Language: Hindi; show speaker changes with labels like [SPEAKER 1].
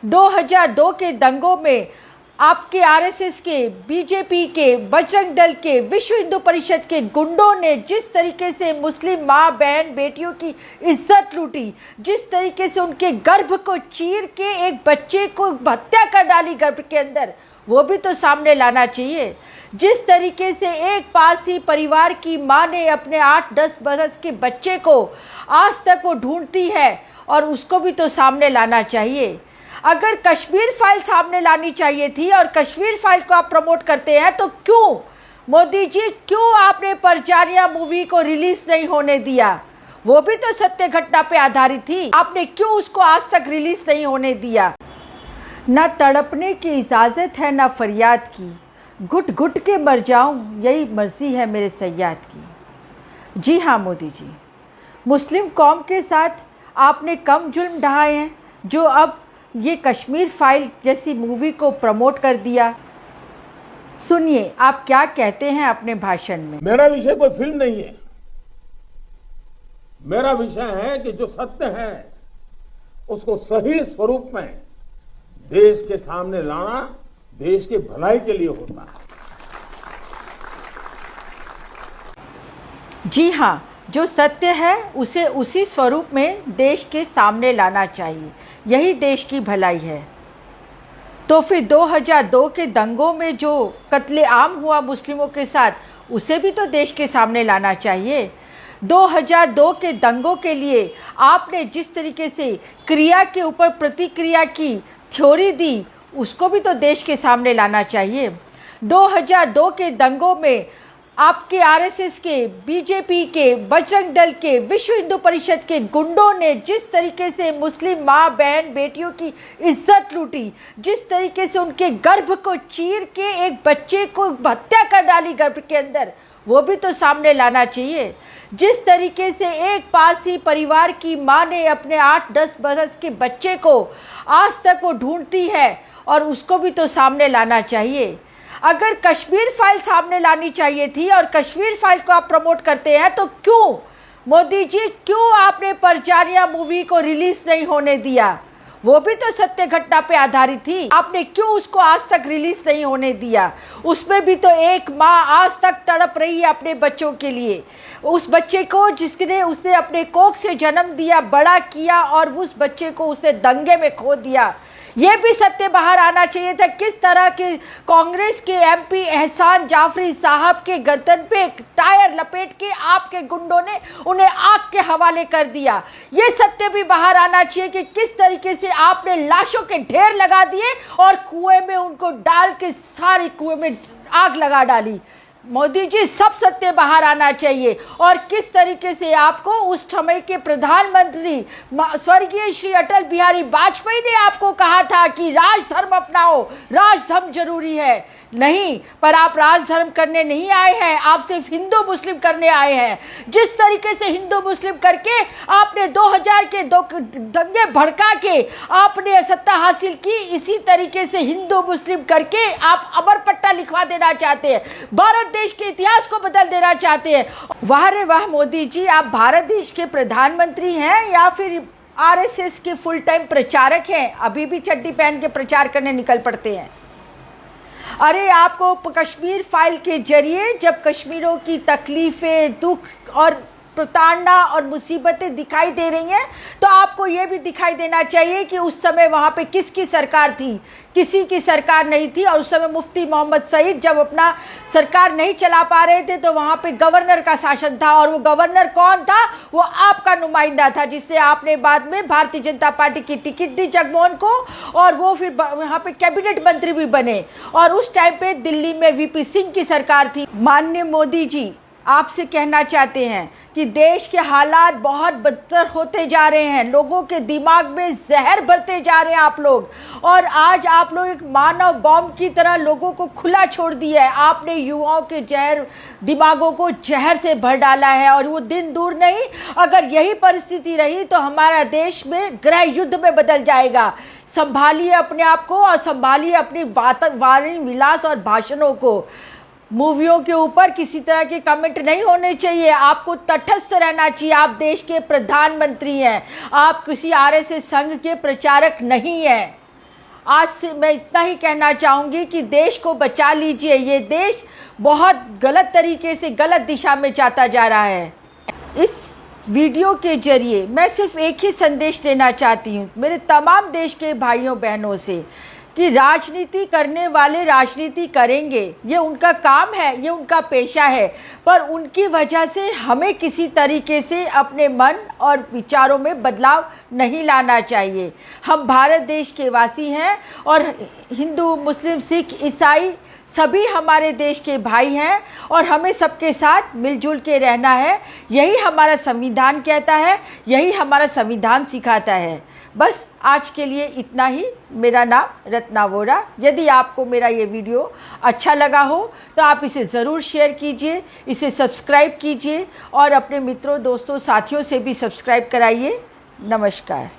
[SPEAKER 1] 2002 के दंगों में आपके आरएसएस के, बीजेपी के, बजरंग दल के, विश्व हिंदू परिषद के गुंडों ने जिस तरीके से मुस्लिम माँ बहन बेटियों की इज्जत लूटी, जिस तरीके से उनके गर्भ को चीर के एक बच्चे को हत्या कर डाली गर्भ के अंदर, वो भी तो सामने लाना चाहिए। जिस तरीके से एक पारसी परिवार की माँ ने अपने 8-10 बरस के बच्चे को आज तक वो ढूंढती है, और उसको भी तो सामने लाना चाहिए। अगर कश्मीर फाइल सामने लानी चाहिए थी और कश्मीर फाइल को आप प्रमोट करते हैं, तो क्यों मोदी जी, क्यों आपने परचारिया मूवी को रिलीज नहीं होने दिया? वो भी तो सत्य घटना पे आधारित थी, आपने क्यों उसको आज तक रिलीज नहीं होने दिया? ना तड़पने की इजाज़त है ना फरियाद की, घुट घुट के मर जाऊं यही मर्जी है मेरे सयाद की। जी हाँ मोदी जी, मुस्लिम कौम के साथ आपने कम जुल्म ढाए हैं जो अब ये कश्मीर फाइल जैसी मूवी को प्रमोट कर दिया। सुनिए आप क्या कहते हैं अपने भाषण में।
[SPEAKER 2] मेरा विषय कोई फिल्म नहीं है, मेरा विषय है कि जो सत्य है उसको सही स्वरूप में देश के सामने लाना देश की भलाई के लिए होता है।
[SPEAKER 1] जी हाँ, जो सत्य है उसे उसी स्वरूप में देश के सामने लाना चाहिए, यही देश की भलाई है। तो फिर 2002 के दंगों में जो कत्लेआम हुआ मुस्लिमों के साथ, उसे भी तो देश के सामने लाना चाहिए। 2002 के दंगों के लिए आपने जिस तरीके से क्रिया के ऊपर प्रतिक्रिया की थ्योरी दी, उसको भी तो देश के सामने लाना चाहिए। 2002 के दंगों में आपके आरएसएस के, बीजेपी के, बजरंग दल के, विश्व हिंदू परिषद के गुंडों ने जिस तरीके से मुस्लिम माँ बहन बेटियों की इज्जत लूटी, जिस तरीके से उनके गर्भ को चीर के एक बच्चे को हत्या कर डाली गर्भ के अंदर, वो भी तो सामने लाना चाहिए। जिस तरीके से एक पारसी परिवार की माँ ने अपने 8-10 बरस के बच्चे को आज तक वो ढूंढती है, और उसको भी तो सामने लाना चाहिए। अगर कश्मीर फाइल सामने लानी चाहिए थी और कश्मीर फाइल को आप प्रमोट करते हैं, तो क्यों मोदी जी, क्यों आपने परचारिया मूवी को रिलीज नहीं होने दिया? वो भी तो सत्य घटना पे आधारित थी, आपने क्यों उसको आज तक रिलीज नहीं होने दिया? उसमें भी तो एक माँ आज तक तड़प रही है अपने बच्चों के लिए, उस बच्चे को जिसने उसने अपने कोख से जन्म दिया, बड़ा किया, और उस बच्चे को उसने दंगे में खो दिया। ये भी सत्य बाहर आना चाहिए था। किस तरह के कांग्रेस के एमपी एहसान जाफरी साहब के गर्दन पे टायर लपेट के आपके गुंडों ने उन्हें आग के हवाले कर दिया। ये सत्य भी बाहर आना चाहिए कि किस तरीके से आपने लाशों के ढेर लगा दिए और कुएं में उनको डाल के सारे कुएं में आग लगा डाली। मोदी जी, सब सत्य बाहर आना चाहिए। और किस तरीके से आपको उस समय के प्रधानमंत्री स्वर्गीय श्री अटल बिहारी वाजपेयी ने आपको कहा था कि राजधर्म अपनाओ, राजधर्म जरूरी है। नहीं, पर आप राजधर्म करने नहीं आए हैं, आप सिर्फ हिंदू मुस्लिम करने आए हैं। जिस तरीके से हिंदू मुस्लिम करके आपने 2000 के दंगे भड़का के आपने सत्ता हासिल की, इसी तरीके से हिंदू मुस्लिम करके आप अमर पट्टा लिखवा देना चाहते हैं, भारत देश के इतिहास को बदल देना चाहते हैं। वाह रे वाह मोदी जी, आप भारत देश के प्रधानमंत्री हैं या फिर आरएसएस के फुल टाइम प्रचारक हैं? अभी भी चड्डी पहन के प्रचार करने निकल पड़ते हैं। अरे आपको कश्मीर फाइल के जरिए जब कश्मीरों की तकलीफें, दुख और प्रताड़ना और मुसीबतें दिखाई दे रही हैं, तो आपको ये भी दिखाई देना चाहिए कि उस समय वहाँ पे किसकी सरकार थी? किसी की सरकार नहीं थी। और उस समय मुफ्ती मोहम्मद सईद जब अपना सरकार नहीं चला पा रहे थे, तो वहाँ पे गवर्नर का शासन था, और वो गवर्नर कौन था? वो आपका नुमाइंदा था, जिससे आपने बाद में भारतीय जनता पार्टी की टिकट दी जगमोहन को, और वो फिर वहाँ पे कैबिनेट मंत्री भी बने। और उस टाइम पे दिल्ली में वीपी सिंह की सरकार थी। माननीय मोदी जी, आपसे कहना चाहते हैं कि देश के हालात बहुत बदतर होते जा रहे हैं, लोगों के दिमाग में जहर भरते जा रहे हैं आप लोग, और आज आप लोग एक मानव बॉम्ब की तरह लोगों को खुला छोड़ दिया है। आपने युवाओं के दिमागों को जहर से भर डाला है, और वो दिन दूर नहीं, अगर यही परिस्थिति रही तो हमारा देश में गृह युद्ध में बदल जाएगा। संभालिए अपने आप को और संभालिए अपनी वाणी विलास और भाषणों को। मूवियों के ऊपर किसी तरह के कमेंट नहीं होने चाहिए, आपको तटस्थ रहना चाहिए। आप देश के प्रधानमंत्री हैं, आप किसी आरएसएस संघ के प्रचारक नहीं हैं। आज से मैं इतना ही कहना चाहूँगी कि देश को बचा लीजिए। ये देश बहुत गलत तरीके से गलत दिशा में जाता जा रहा है। इस वीडियो के जरिए मैं सिर्फ एक ही संदेश देना चाहती हूँ मेरे तमाम देश के भाइयों बहनों से कि राजनीति करने वाले राजनीति करेंगे, ये उनका काम है, ये उनका पेशा है, पर उनकी वजह से हमें किसी तरीके से अपने मन और विचारों में बदलाव नहीं लाना चाहिए। हम भारत देश के वासी हैं और हिंदू, मुस्लिम, सिख, ईसाई सभी हमारे देश के भाई हैं और हमें सबके साथ मिलजुल के रहना है। यही हमारा संविधान कहता है, यही हमारा संविधान सिखाता है। बस आज के लिए इतना ही। मेरा नाम रत्ना वोरा। यदि आपको मेरा ये वीडियो अच्छा लगा हो तो आप इसे ज़रूर शेयर कीजिए, इसे सब्सक्राइब कीजिए और अपने मित्रों, दोस्तों, साथियों से भी सब्सक्राइब कराइए। नमस्कार।